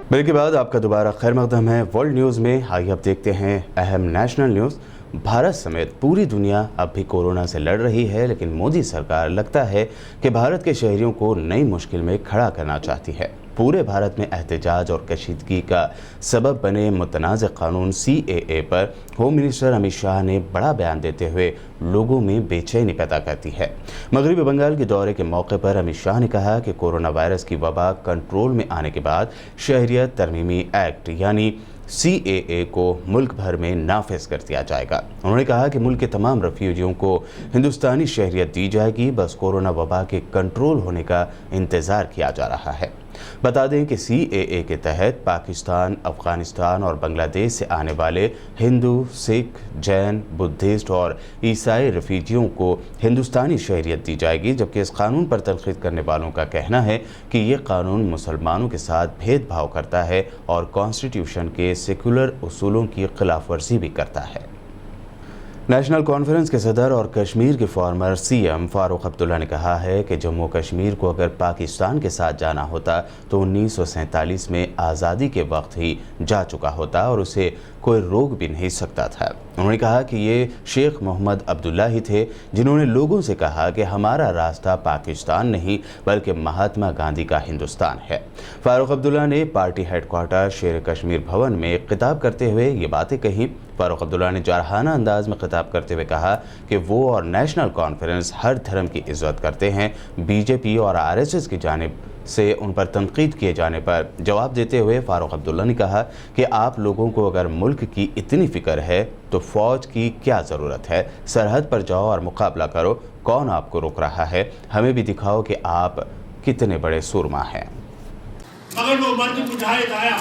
Break के बाद आपका दोबारा खैर मकदम है वर्ल्ड न्यूज़ में। आइए अब देखते हैं अहम नेशनल न्यूज़। भारत समेत पूरी दुनिया अब भी कोरोना से लड़ रही है, लेकिन मोदी सरकार लगता है कि भारत के शहरियों को नई मुश्किल में खड़ा करना चाहती है। पूरे भारत में एहतजाज और कशीदगी का सबब बने मुतनाज़ कानून CAA पर होम मिनिस्टर अमित शाह ने बड़ा बयान देते हुए लोगों में बेचैनी पैदा कर दी है। मगरबी बंगाल के दौरे के मौके पर अमित शाह ने कहा कि कोरोना वायरस की वबा कंट्रोल में आने के बाद शहरियत तरमीमी एक्ट यानी CAA को मुल्क भर में नाफिज कर दिया जाएगा। उन्होंने कहा कि मुल्क के तमाम रेफ्यूजियों को हिंदुस्तानी शहरियत दी जाएगी, बस कोरोना वबा के कंट्रोल होने का इंतज़ार किया जा रहा है। बता दें कि CAA के तहत पाकिस्तान, अफगानिस्तान और बांग्लादेश से आने वाले हिंदू, सिख, जैन, बुद्धिस्ट और ईसाई रेफ्यूजियों को हिंदुस्तानी शहरियत दी जाएगी, जबकि इस कानून पर तनकीद करने वालों का कहना है कि ये कानून मुसलमानों के साथ भेदभाव करता है और कॉन्स्टिट्यूशन के सेकुलर उसूलों की खिलाफवर्जी भी करता है। नेशनल कॉन्फ्रेंस के सदर और कश्मीर के फॉर्मर CM फारूक अब्दुल्ला ने कहा है कि जम्मू कश्मीर को अगर पाकिस्तान के साथ जाना होता तो 1947 में आज़ादी के वक्त ही जा चुका होता और उसे कोई रोक भी नहीं सकता था। उन्होंने कहा कि ये शेख मोहम्मद अब्दुल्ला ही थे जिन्होंने लोगों से कहा कि हमारा रास्ता पाकिस्तान नहीं बल्कि महात्मा गांधी का हिंदुस्तान है। फारूक अब्दुल्ला ने पार्टी हेडक्वार्टर शेर कश्मीर भवन में खिताब करते हुए ये बातें कहीं। फारूक अब्दुल्ला ने जारहाना अंदाज में खिताब करते हुए कहा कि वो और नेशनल कॉन्फ्रेंस हर धर्म की इज्जत करते हैं। BJP और RSS की जानिब से उन पर तनकीद किए जाने पर जवाब देते हुए फारूक अब्दुल्ला ने कहा कि आप लोगों को अगर मुल्क की इतनी फिक्र है तो फ़ौज की क्या ज़रूरत है, सरहद पर जाओ और मुकाबला करो, कौन आपको रोक रहा है, हमें भी दिखाओ कि आप कितने बड़े सूरमा हैं। मगर वो मर्द मुजाहिद आया,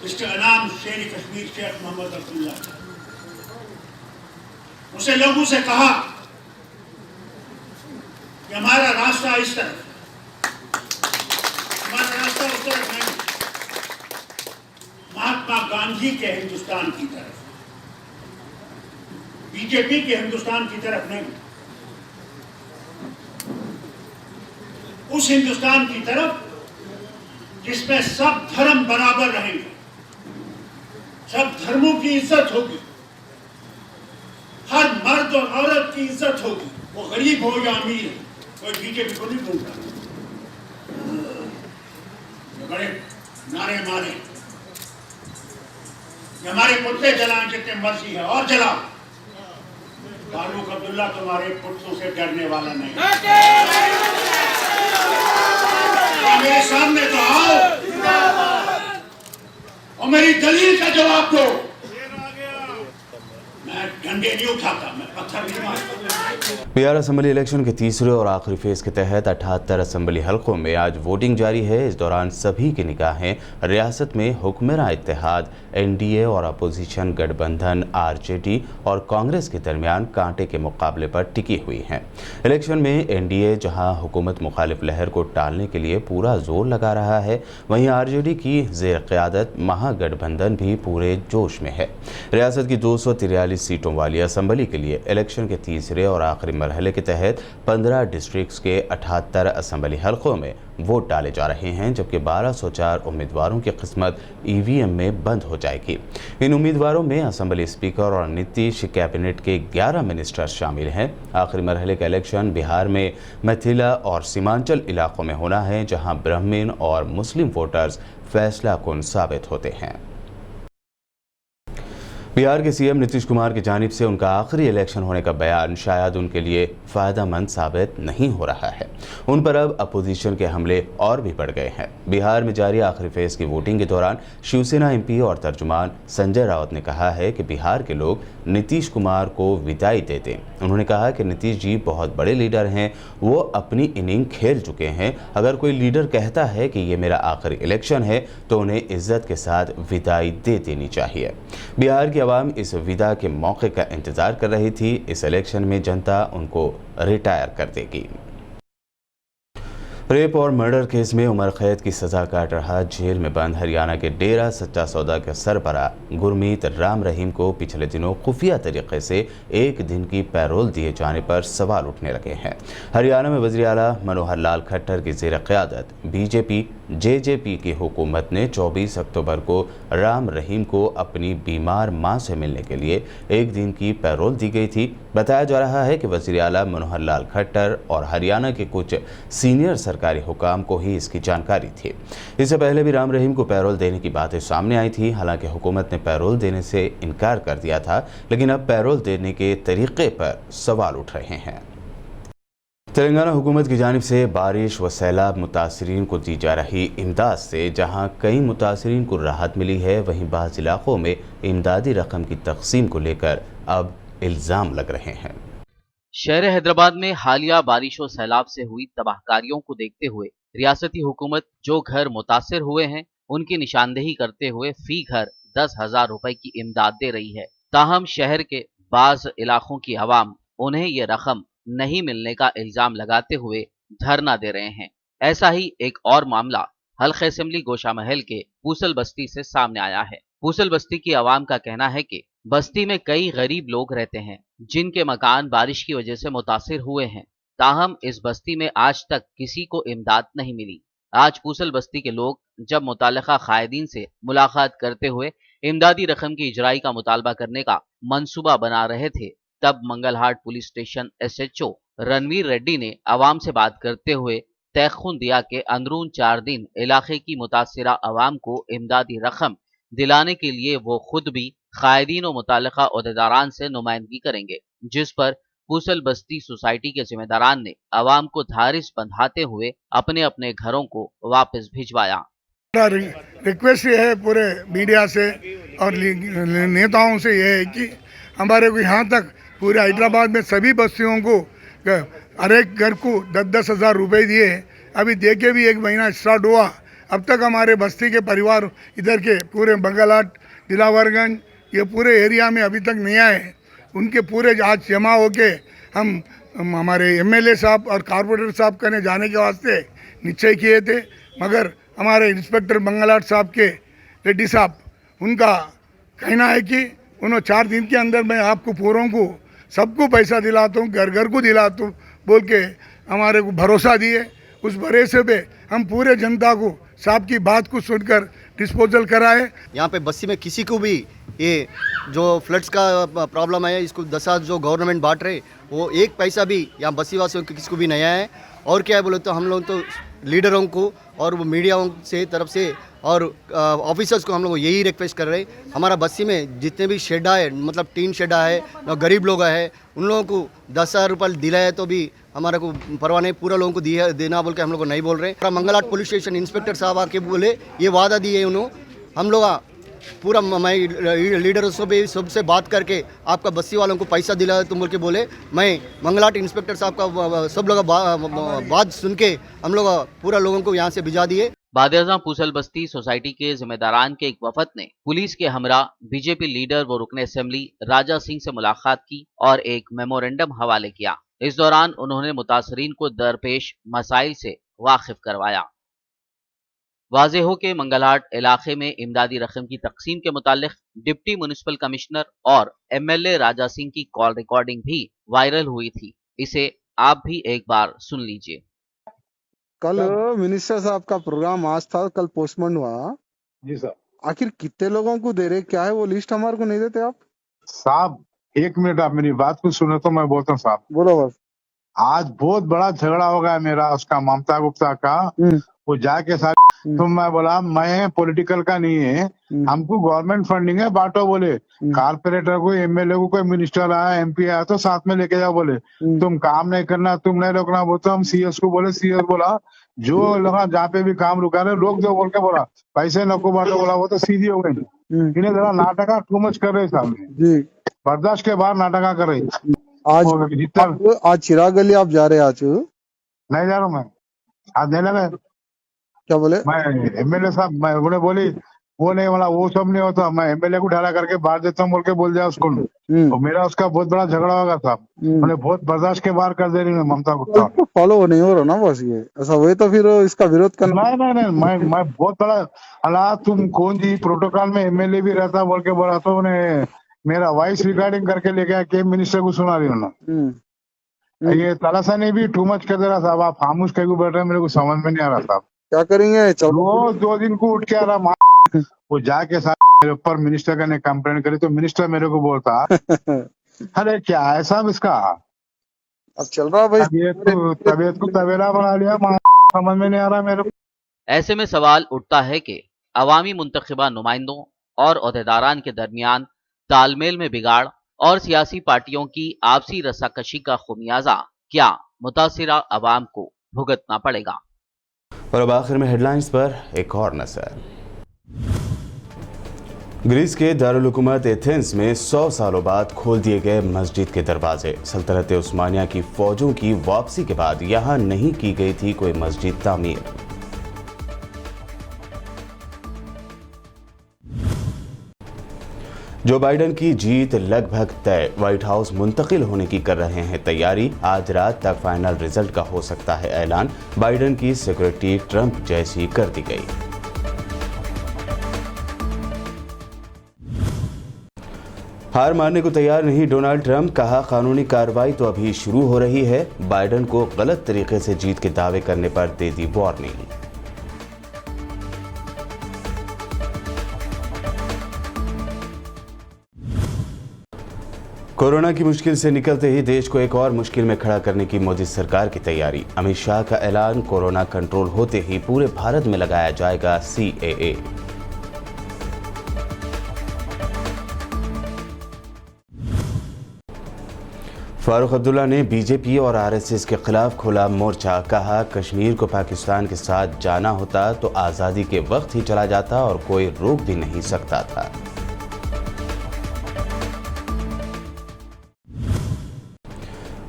इसका नाम शेर कश्मीर शेख मोहम्मद अब्दुल्ला, उसे लोगों से कहा कि हमारा रास्ता इस तरफ, हमारा रास्ता उस तरफ नहीं, महात्मा गांधी के हिंदुस्तान की तरफ, BJP के हिंदुस्तान की तरफ नहीं, उस हिंदुस्तान की तरफ जिसमें सब धर्म बराबर रहेंगे, सब धर्मों की इज्जत होगी, हर मर्द और औरत की इज्जत होगी, वो गरीब हो या अमीर, कोई BJP को नहीं बोलता। बड़े नारे मारे, हमारे पुतले जलाएं जितने मर्जी है और जलाओ, फारूक अब्दुल्ला तुम्हारे पुतलों से डरने वाला नहीं। मेरे सामने तो आओ और मेरी दलील का जवाब दो। मैं डंडे नहीं उठाता, मैं पत्थर नहीं मारता। बिहार असेंबली इलेक्शन के तीसरे और आखिरी फेज के तहत 78 असेंबली हलकों में आज वोटिंग जारी है। इस दौरान सभी की निगाहें रियासत में हुक्मरान इत्तेहाद NDA और अपोजिशन गठबंधन RJD और कांग्रेस के दरमियान कांटे के मुकाबले पर टिकी हुई हैं। इलेक्शन में NDA जहां हुकूमत मुखालिफ लहर को टालने के लिए पूरा जोर लगा रहा है, वहीं RJD की ज़ेर क़यादत महागठबंधन भी पूरे जोश में है। रियासत की 243 सीटों वाली असेंबली के लिए इलेक्शन के तीसरे और आखिरी मरहले के तहत 15 डिस्ट्रिक्ट्स के 78 असेंबली हलकों में वोट डाले जा रहे हैं, जबकि 1204 उम्मीदवारों की किस्मत EVM में बंद हो जाएगी। इन उम्मीदवारों में असेंबली स्पीकर और नीतीश कैबिनेट के 11 मिनिस्टर शामिल हैं। आखिरी मरहले का इलेक्शन बिहार में मिथिला और सीमांचल इलाकों में होना है, जहां ब्राह्मण और मुस्लिम वोटर्स फैसला कुन साबित होते हैं। बिहार के CM नीतीश कुमार की जानिब से उनका आखिरी इलेक्शन होने का बयान शायद उनके लिए फ़ायदेमंद साबित नहीं हो रहा है। उन पर अब अपोजिशन के हमले और भी बढ़ गए हैं। बिहार में जारी आखिरी फेज़ की वोटिंग के दौरान शिवसेना MP और तर्जुमान संजय राउत ने कहा है कि बिहार के लोग नीतीश कुमार को विदाई दे दें। उन्होंने कहा कि नीतीश जी बहुत बड़े लीडर हैं, वो अपनी इनिंग खेल चुके हैं। अगर कोई लीडर कहता है कि ये मेरा आखिरी इलेक्शन है तो उन्हें इज्जत के साथ विदाई दे देनी चाहिए। बिहार की अवाम इस विदा के मौके का इंतजार कर रही थी। इस इलेक्शन में जनता उनको रिटायर कर देगी। रेप और मर्डर केस में उम्र कैद की सज़ा काट रहा जेल में बंद हरियाणा के डेरा सच्चा सौदा के सरबराह गुरमीत राम रहीम को पिछले दिनों खुफिया तरीके से 1 दिन की पैरोल दिए जाने पर सवाल उठने लगे हैं। हरियाणा में वज़ीर आला मनोहर लाल खट्टर की ज़ेर क़यादत BJP जेजेपी की हुकूमत ने 24 अक्टूबर को राम रहीम को अपनी बीमार मां से मिलने के लिए एक दिन की पैरोल दी गई थी। बताया जा रहा है कि वज़ीर आला मनोहर लाल खट्टर और हरियाणा के कुछ सीनियर सरकारी हुकाम को ही इसकी जानकारी थी। इससे पहले भी राम रहीम को पैरोल देने की बातें सामने आई थी। हालांकि हुकूमत ने पैरोल देने से इनकार कर दिया था, लेकिन अब पैरोल देने के तरीके पर सवाल उठ रहे हैं। तेलंगाना हुकूमत की जानिब से बारिश व सैलाब मुतासरीन को दी जा रही इमदाद से जहां कई मुतासरीन को राहत मिली है, वहीं बाज़ इलाकों में इमदादी रकम की तकसीम को लेकर अब इल्ज़ाम लग रहे हैं। शहर हैदराबाद में हालिया बारिश और सैलाब से हुई तबाहकारियों को देखते हुए रियासती हुकूमत जो घर मुतासिर हुए हैं उनकी निशानदेही करते हुए फी घर 10,000 रुपए की इमदाद दे रही है। ताहम शहर के बाज़ इलाकों की आवाम उन्हें ये रकम नहीं मिलने का इल्जाम लगाते हुए धरना दे रहे हैं। ऐसा ही एक और मामला हल्का असेंबली गोशा महल के पूसल बस्ती से सामने आया है। पूसल बस्ती की आवाम का कहना है कि बस्ती में कई गरीब लोग रहते हैं जिनके मकान बारिश की वजह से मुतासिर हुए हैं। ताहम इस बस्ती में आज तक किसी को इमदाद नहीं मिली। आज पूसल बस्ती के लोग जब मुताल्लिका कायदीन से मुलाकात करते हुए इमदादी रकम की इजराई का मुतालबा करने का मंसूबा बना रहे थे, तब Mangalhat police station SHO Ranveer Reddy ने आवाम से बात करते हुए तयखुन दिया कि अंदरून 4 दिन इलाके की मुतासिरा आवाम को इमदादी रकम दिलाने के लिए वो खुद भी कायदीन और मुताल्लिका ओहदेदारान से नुमाइंदगी करेंगे, जिस पर पूसल बस्ती सोसाइटी के जिम्मेदारान ने आवाम को धारिस बंधाते हुए अपने अपने घरों को वापस भिजवाया। रिक्वेस्ट ये है पूरे मीडिया से और नेताओं से, ये है कि हमारे को यहाँ तक पूरे हैदराबाद में सभी बस्तियों को हर एक घर को 10-10 हज़ार रुपये दिए। अभी दे के भी 1 महीना स्टार्ट हुआ, अब तक हमारे बस्ती के परिवार इधर के पूरे बंगालाट दिलावरगंज ये पूरे एरिया में अभी तक नहीं आए। उनके पूरे आज जमा होके हम हमारे MLA साहब और कॉर्पोरेटर साहब करने जाने के वास्ते निश्चय किए थे, मगर हमारे इंस्पेक्टर बंगालाट साहब के रेड्डी साहब उनका कहना है कि उन्होंने 4 दिन के अंदर मैं आपको पूरों को सबको पैसा दिलाता हूँ, घर घर को दिलाता हूँ बोल के हमारे को भरोसा दिए। उस भरोसे पे हम पूरे जनता को साहब की बात को सुनकर डिस्पोजल कराए। यहाँ पे बस्ती में किसी को भी ये जो फ्लड्स का प्रॉब्लम है, इसको 10,000 जो गवर्नमेंट बांट रहे वो 1 पैसा भी यहाँ बस्ती वासियों को किसी को भी नहीं आया है। और क्या है बोले तो हम लोग तो लीडरों को और वो मीडिया से तरफ से और ऑफिसर्स को हम लोग यही रिक्वेस्ट कर रहे हैं, हमारा बस्ती में जितने भी शेडा है, मतलब 3 शेडा है, गरीब लोग है, उन लोगों को 10,000 रुपये दिलाए तो भी हमारे को परवाह नहीं, पूरा लोगों को दिया देना बोल के हम लोग को नहीं बोल रहे। मंगलहाट पुलिस स्टेशन इंस्पेक्टर साहब आके बोले ये वादा दिए उन्होंने, हम लोग पूरा मैं लीडरों से भी सबसे बात करके आपका बस्ती वालों को पैसा दिला तुम बोल के बोले। मैं मंगलहाट इंस्पेक्टर साहब का सब लोग बात सुन के हम लोग पूरा लोगों को यहाँ से भिजा दिए। बादशाह पूसल बस्ती सोसाइटी के जिम्मेदारान के एक वफद ने पुलिस के हमरा बीजेपी लीडर व रुकने असेंबली राजा सिंह से मुलाकात की और एक मेमोरेंडम हवाले किया। इस दौरान उन्होंने मुतासरीन को दरपेश मसाइल से वाकिफ करवाया। वाज़ेह हो के मंगलहाट इलाके में इमदादी रकम की तकसीम के मुतालिक डिप्टी म्युनिसिपल कमिश्नर और MLA राजा सिंह की कॉल रिकॉर्डिंग भी वायरल हुई थी। इसे आप भी एक बार सुन लीजिए। कल मिनिस्टर साहब का प्रोग्राम आज था, कल पोस्टपोन हुआ। जी सर। आखिर कितने लोगों को दे रहे, क्या है वो लिस्ट हमारे को नहीं देते आप? साहब 1 मिनट आप मेरी बात को सुनो तो मैं बोलता हूँ साहब। बोलो बस। आज बहुत बड़ा झगड़ा हो गया मेरा उसका ममता गुप्ता का, वो जाके साहब तो मैं बोला मैं पॉलिटिकल का नहीं है, हमको गवर्नमेंट फंडिंग है बांटो बोले। कारपोरेटर को MLA को कोई मिनिस्टर आया MP आया तो साथ में लेके जाओ बोले। तुम काम नहीं करना, तुम नहीं रोकना बोलते। हम CS को बोले, CS बोला जो लोग जहाँ पे भी काम रुका रहे रोक दो बोल के बोला, पैसे नको बांटो बोला। वो तो सीधी हो गई। इन्हें जरा नाटका टू मच कर रहे साहब जी, बर्दाश्त के बाहर नाटका कर रहे। आज चिराग गली आप जा रहे? आज नहीं जा रहा हूँ मैं, आज नहीं लगा। क्या बोले? मैं MLA साहब मैं उन्हें बोली वो नहीं बोला, वो सब नहीं होता, मैं MLA को ढाला करके बाहर देता हूँ बोल के बोल दिया उसको। तो मेरा उसका बहुत बड़ा झगड़ा होगा साहब, उन्हें बहुत बर्दाश्त के बाहर कर दे रही है ममता गुप्ता। फॉलो नहीं हो रहा ना बस, ये ऐसा हुए तो फिर इसका विरोध करना। नहीं मैं बहुत बड़ा अला तुम कौन जी प्रोटोकॉल में MLA भी रहता बोल के बोला तो उन्हें मेरा वॉइस रिकॉर्डिंग करके लेके आया के मिनिस्टर को सुना रही हूँ। ये तलाशा ने भी टू मच कर दे रहा साहब। आप खामोश कहीं बैठ रहे मेरे को समझ में नहीं आ रहा साहब। क्या करेंगे? चलो रोज 2 दिन को उठ के आ रहा वो जाके मेरे ऊपर मिनिस्टर का ने कंप्लेंट करी तो मिनिस्टर मेरे को बोलता अरे क्या है साहब इसका अब चल रहा भाई। तबीयत को तवेला बना लिया समझ में नहीं आ रहा मेरे को। ऐसे में सवाल उठता है कि अवामी मुंतखबा नुमाइंदों और ओहदेदारान के दरमियान तालमेल में बिगाड़ और सियासी पार्टियों की आपसी रस्साकशी का खुमियाजा क्या मुतासिरा अवाम को भुगतना पड़ेगा। और अब आखिर में हेडलाइंस पर एक और नजर। ग्रीस के दारुल हुकूमत एथेंस में 100 सालों बाद खोल दिए गए मस्जिद के दरवाजे। सल्तनत उस्मानिया की फौजों की वापसी के बाद यहां नहीं की गई थी कोई मस्जिद तामीर। जो बाइडेन की जीत लगभग तय, व्हाइट हाउस मुंतकिल होने की कर रहे हैं तैयारी। आज रात तक फाइनल रिजल्ट का हो सकता है ऐलान। बाइडेन की सिक्योरिटी ट्रंप जैसी कर दी गई। हार मानने को तैयार नहीं डोनाल्ड ट्रंप, कहा कानूनी कार्रवाई तो अभी शुरू हो रही है। बाइडेन को गलत तरीके से जीत के दावे करने पर दे दी वार्निंग। कोरोना की मुश्किल से निकलते ही देश को एक और मुश्किल में खड़ा करने की मोदी सरकार की तैयारी। अमित शाह का ऐलान, कोरोना कंट्रोल होते ही पूरे भारत में लगाया जाएगा CAA। फारूक अब्दुल्ला ने बीजेपी और RSS के खिलाफ खोला मोर्चा, कहा कश्मीर को पाकिस्तान के साथ जाना होता तो आज़ादी के वक्त ही चला जाता और कोई रोक भी नहीं सकता था।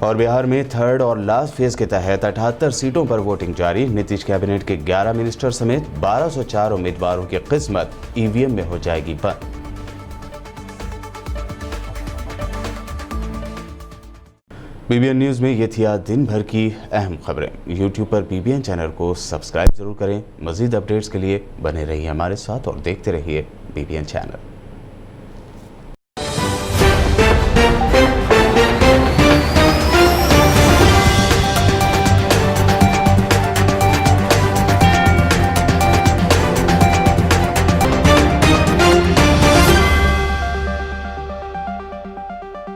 और बिहार में थर्ड और लास्ट फेज के तहत 78 सीटों पर वोटिंग जारी। नीतीश कैबिनेट के 11 मिनिस्टर समेत 1204 उम्मीदवारों की किस्मत EVM में हो जाएगी बंद। BBN न्यूज़ में ये थी आज दिन भर की अहम खबरें। YouTube पर BBN चैनल को सब्सक्राइब जरूर करें। मजीद अपडेट्स के लिए बने रहिए हमारे साथ और देखते रहिए BBN चैनल।